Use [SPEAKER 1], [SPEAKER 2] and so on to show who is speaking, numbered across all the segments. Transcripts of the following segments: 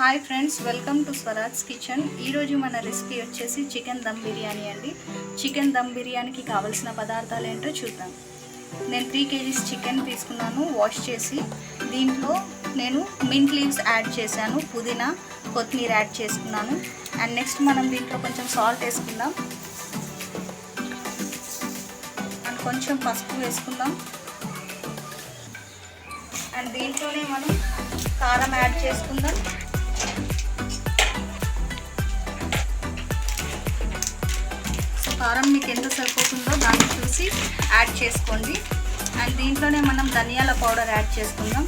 [SPEAKER 1] Hi friends, welcome to Swaraj kitchen. ఈరోజు మన recipe వచ్చేసి చికెన్ దమ్ బిర్యానీ అండి. చికెన్ దమ్ బిర్యానీకి కావాల్సిన పదార్థాలు ఏంటో చూద్దాం. నేను 3 kgs చికెన్ తీసుకున్నాను, వాష్ చేసి. దీంట్లో నేను మింట్ లీవ్స్ యాడ్ చేశాను, పుదీనా కొత్తిమీర యాడ్ చేసుకున్నాను. అండ్ నెక్స్ట్ మనం దీంట్లో కొంచెం సాల్ట్ వేసుకుందాం అండ్ కొంచెం పసుపు వేసుకుందాం. అండ్ దీంట్లోనే మనం కారం యాడ్ చేసుకుందాం. కారం మీకు ఎంత సరిపోతుందో దాన్ని చూసి యాడ్ చేసుకోండి. అండ్ దీంట్లోనే మనం ధనియాల పౌడర్ యాడ్ చేసుకుందాం.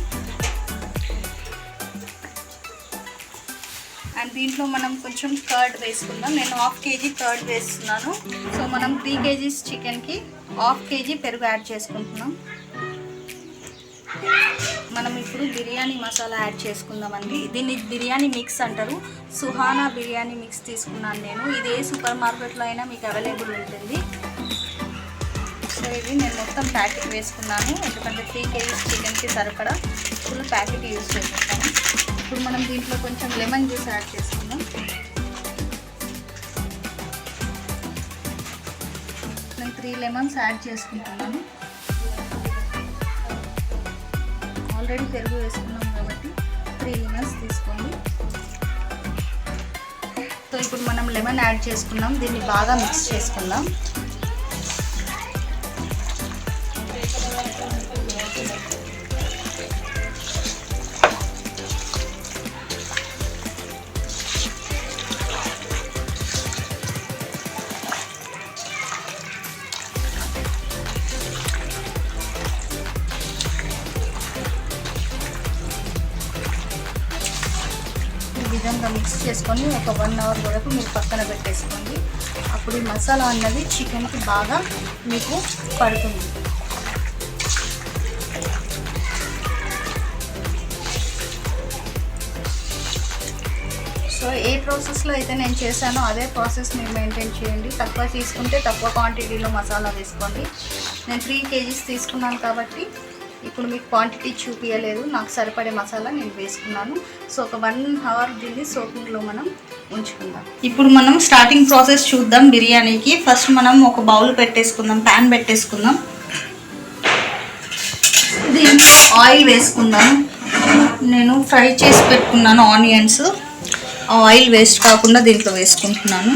[SPEAKER 1] అండ్ దీంట్లో మనం కొంచెం కర్డ్ వేసుకుందాం. నేను 1/2 kg కర్డ్ వేస్తున్నాను. సో మనం 3 kgs చికెన్కి 1/2 kg పెరుగు యాడ్ చేసుకుంటున్నాం. మనం ఇప్పుడు బిర్యానీ మసాలా యాడ్ చేసుకుందామండి. దీన్ని బిర్యానీ మిక్స్ అంటారు. సుహానా బిర్యానీ మిక్స్ తీసుకున్నాను నేను. ఇది ఏ సూపర్ మార్కెట్లో అయినా మీకు అవైలబుల్ ఉంటుంది. సో ఇది నేను మొత్తం ప్యాకెట్ వేసుకున్నాను, ఎందుకంటే 3 kgs చికెన్కి సరిపడా ఫుల్ ప్యాకెట్ యూజ్ చేసుకుంటాను. ఇప్పుడు మనం దీంట్లో కొంచెం లెమన్ జ్యూస్ యాడ్ చేసుకుందాం. నేను 3 లెమన్స్ యాడ్ చేసుకుంటున్నాను. ఆల్రెడీ పెరుగు వేసుకున్నాం కాబట్టి 3 లెమన్స్ తీసుకోండి. సో ఇప్పుడు మనం లెమన్ యాడ్ చేసుకున్నాం. దీన్ని బాగా మిక్స్ చేసుకుందాం. విధంగా మిక్స్ చేసుకొని ఒక 1 అవర్ వరకు మీరు పక్కన పెట్టేసుకోండి. అప్పుడు ఈ మసాలా అన్నది చికెన్కి బాగా మీకు పడుతుంది. సో ఏ ప్రాసెస్లో అయితే నేను చేశానో అదే ప్రాసెస్ మీరు మెయింటైన్ చేయండి. తక్కువ తీసుకుంటే తక్కువ క్వాంటిటీలో మసాలా వేసుకోండి. నేను 3 kgs తీసుకున్నాను కాబట్టి ఇప్పుడు మీకు క్వాంటిటీ చూపించలేదు, నాకు సరిపడే మసాలా నేను వేసుకున్నాను. సో ఒక 1 అవర్ దీన్ని సోకింగ్లో మనం ఉంచుకుందాం. ఇప్పుడు మనం స్టార్టింగ్ ప్రాసెస్ చూద్దాం బిర్యానీకి. ఫస్ట్ మనం ఒక బౌల్ పెట్టేసుకుందాం, ప్యాన్ పెట్టేసుకుందాం. దీంట్లో ఆయిల్ వేసుకుందాం. నేను ఫ్రై చేసి పెట్టుకున్నాను ఆనియన్స్. ఆయిల్ వేస్ట్ కాకుండా దీంట్లో వేసుకుంటున్నాను.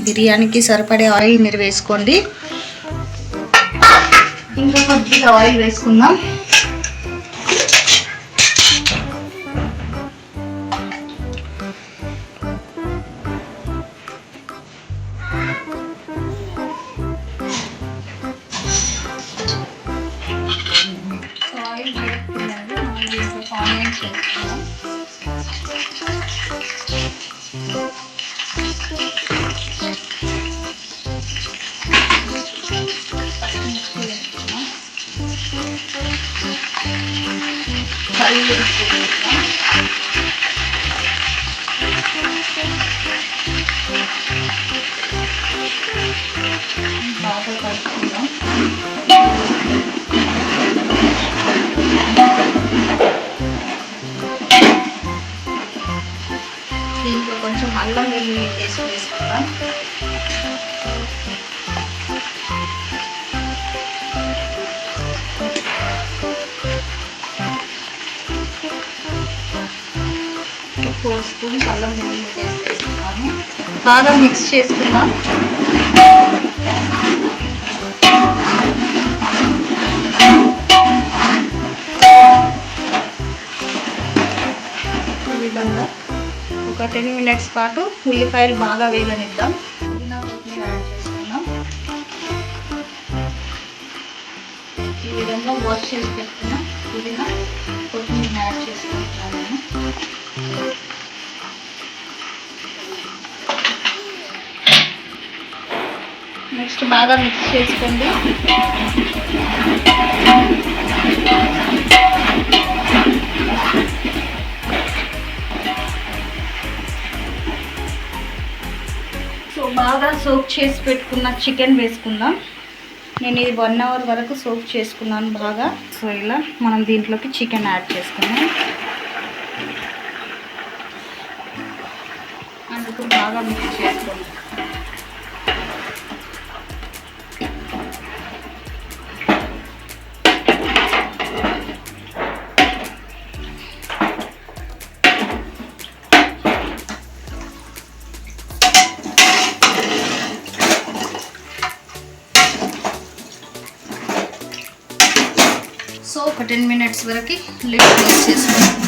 [SPEAKER 1] బిర్యానీకి సరిపడే ఆయిల్ మీరు వేసుకోండి. ఇంకా కొద్దిగా ఆయిల్ వేసుకుందాం. ఆయిల్ వేసుకున్నాను. ఆనియన్స్ వేసుకుందాం. బాగా కలుపుకుందాం. దీంట్లో కొంచెం అల్లం వెల్లుల్లి పేస్ట్ వేసుకుందాం. స్పూన్ అల్లం వెల్లుల్లి పేస్ట్ వేసుకున్నాను. బాగా మిక్స్ చేసుకుందాం. ఈ విధంగా ఒక 10 minutes పాటు ఉల్లిపాయలు బాగా వేగనిద్దాం. పుదీనా కొత్తిమీర యాడ్ చేసుకుందాం. ఈ విధంగా వాష్ చేసి పెట్టుకున్న పుదీనా కొత్తిమీర యాడ్ చేసుకుంటున్నాను నేను. నెక్స్ట్ బాగా మిక్స్ చేసుకోండి. సో బాగా సోక్ చేసి పెట్టుకున్న చికెన్ వేసుకుందాం. నేను ఇది 1 అవర్ వరకు సోక్ చేసుకున్నాను బాగా. సో ఇలా మనం దీంట్లోకి చికెన్ యాడ్ చేసుకున్నాం. ఇప్పుడు బాగా మిక్స్ చేసుకోండి. సో ఒక 10 minutes వరకు లిడ్ క్లోజ్ చేసుకోండి.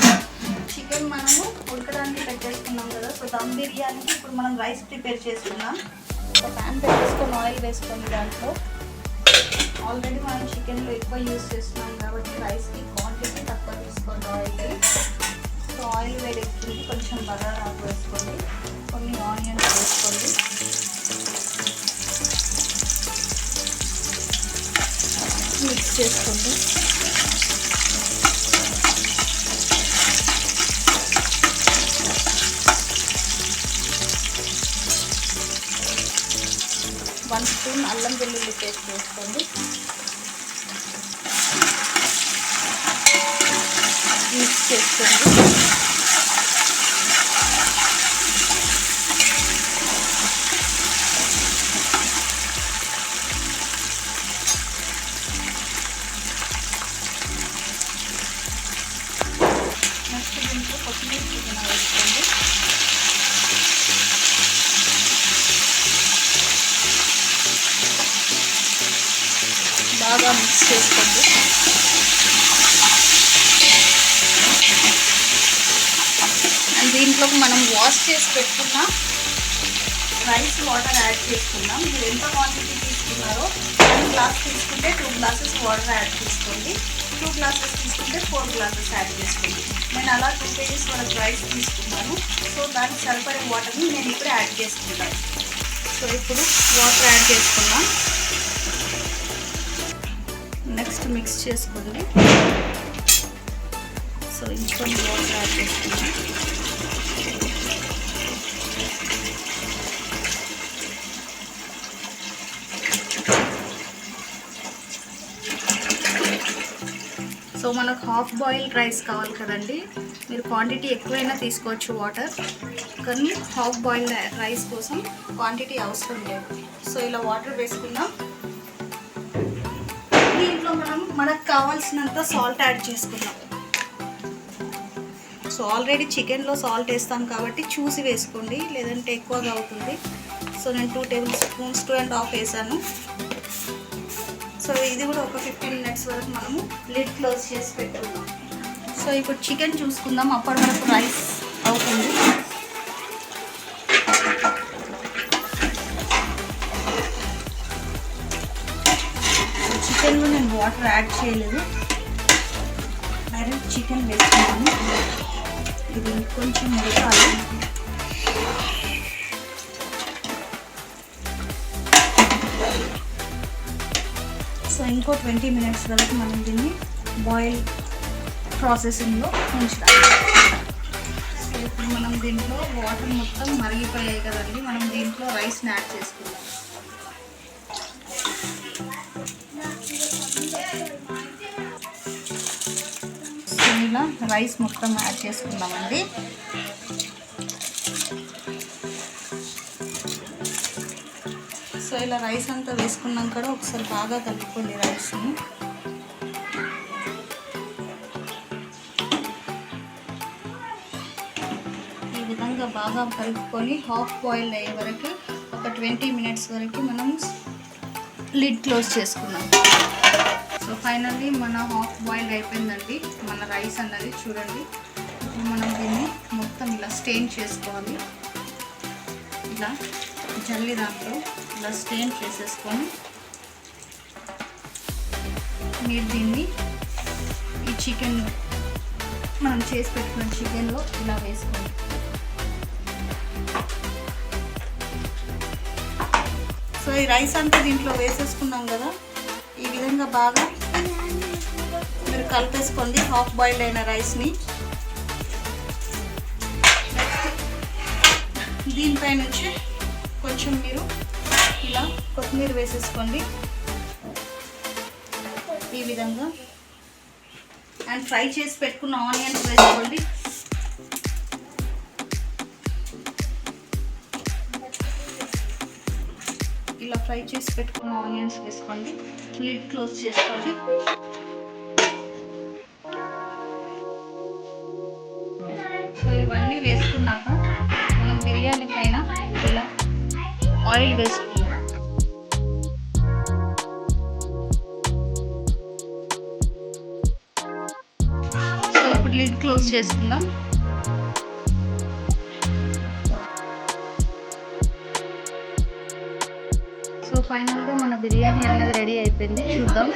[SPEAKER 1] చికెన్ మనము ఉడకడానికి పెట్టేసుకున్నాం కదా. సో దమ్ బిర్యానీకి ఇప్పుడు మనం రైస్ ప్రిపేర్ చేసుకున్నాం. ఒక ప్యాన్ పెట్టేసుకొని ఆయిల్ వేసుకొని దాంట్లో ఆల్రెడీ మనం చికెన్లో ఎక్కువ యూజ్ చేస్తున్నాం కాబట్టి రైస్కి క్వాంటిటీ తక్కువ తీసుకోండి ఆయిల్కి. సో ఆయిల్ వేడెక్కింది, కొంచెం బగారా ఆకు వేసుకోండి, కొన్ని ఆనియన్స్ వేసుకోండి, మిక్స్ చేసుకోండి. వన్ స్పూన్ అల్లం వెల్లుల్లి పేస్ట్ వేసుకోండి, మిక్స్ చేసుకోండి. నెక్స్ట్ దీంట్లో కొత్తిమీర పుదీనా వేసుకోండి. బాగా మిక్స్ చేసుకోండి. అండ్ దీంట్లోకి మనం వాష్ చేసి పెట్టుకున్న రైస్ వాటర్ యాడ్ చేసుకుందాం. మీరు ఎంత క్వాంటిటీ తీసుకున్నారో 1 గ్లాస్ తీసుకుంటే 2 glasses వాటర్ యాడ్ చేసుకోండి. 2 glasses తీసుకుంటే 4 glasses యాడ్ చేసుకోండి. నేను అలా 2 kgs వరకు రైస్ తీసుకున్నాను. సో దానికి సరిపడే వాటర్ని నేను ఇప్పుడు యాడ్ చేసుకుంటాను. సో ఇప్పుడు వాటర్ యాడ్ చేసుకున్నాం. నెక్స్ట్ మిక్స్ చేసుకోండి. సో ఇంకొన్ని వాటర్ యాడ్ చేసుకుందాం. సో మనకు హాఫ్ బాయిల్డ్ రైస్ కావాలి కదండి. మీరు క్వాంటిటీ ఎక్కువైనా తీసుకోవచ్చు వాటర్, కానీ హాఫ్ బాయిల్డ్ రైస్ కోసం క్వాంటిటీ అవసరం లేదు. సో ఇలా వాటర్ వేసుకుందాం. దీంట్లో మనకు కావాల్సినంత సాల్ట్ యాడ్ చేసుకుందాం. సో ఆల్రెడీ చికెన్లో సాల్ట్ వేస్తాం కాబట్టి చూసి వేసుకోండి, లేదంటే ఎక్కువగా అవుతుంది. సో నేను 2 tablespoons 2.5 వేసాను. సో ఇది కూడా ఒక 15 minutes వరకు మనము లిడ్ క్లోజ్ చేసి పెట్టుకుందాం. సో ఇప్పుడు చికెన్ చూసుకుందాం, అప్పటి వరకు రైస్ అవుతుంది. చికెన్లో నేను వాటర్ యాడ్ చేయలేదు, డైరెక్ట్ చికెన్ వేసుకున్నాను. ఇది కొంచెం ఉడకాలి. సో ఇంకో 20 minutes వరకు మనం దీన్ని బాయిల్ ప్రాసెసింగ్లో ఉంచుతాం. సో ఇప్పుడు మనం దీంట్లో వాటర్ మొత్తం మరిగిపోయాయి కదండి, మనం దీంట్లో రైస్ని యాడ్ చేసుకుందాం. సో ఇలా రైస్ మొత్తం యాడ్ చేసుకుందామండి. సో ఇలా రైస్ అంతా వేసుకున్నాం కూడా ఒకసారి బాగా కలుపుకోండి రైస్ని. ఈ విధంగా బాగా కలుపుకొని హాఫ్ బాయిల్ అయ్యే వరకు ఒక 20 minutes వరకు మనం లిడ్ క్లోజ్ చేసుకున్నాం. సో ఫైనల్లీ మన హాఫ్ బాయిల్ అయిపోయిందండి మన రైస్ అన్నది. చూడండి, ఇప్పుడు మనం దీన్ని మొత్తం ఇలా స్టెయిన్ చేసుకోవాలి. ఇలా జల్లి దాంట్లో ఇలా స్టెయిన్ చేసేసుకొని మీరు దీన్ని ఈ చికెన్ మనం చేసి పెట్టుకున్న చికెన్లో ఇలా వేసుకోండి. సో ఈ రైస్ అంతా దీంట్లో వేసేసుకున్నాం కదా, ఈ విధంగా బాగా మీరు కలిపేసుకోండి హాఫ్ బాయిల్డ్ అయిన రైస్ని. దీనిపై నుంచి కొంచెం మీరు ఇలా కొత్తిమీర వేసేసుకోండి ఈ విధంగా. అండ్ ఫ్రై చేసి పెట్టుకున్న ఆనియన్స్ వేసుకోండి. ఇలా ఫ్రై చేసి పెట్టుకున్న ఆనియన్స్ వేసుకోండి. లిడ్ క్లోజ్ చేసుకోండి. సో ఇవన్నీ వేసుకున్నాక మనం బిర్యానీ పైన ఇలా ఆయిల్ వేసుకుందాం. సో ఇప్పుడు లిడ్ క్లోజ్ చేసుకుందాం. సో ఫైనల్గా మన బిర్యానీ అనేది రెడీ అయిపోయింది. చూద్దాం.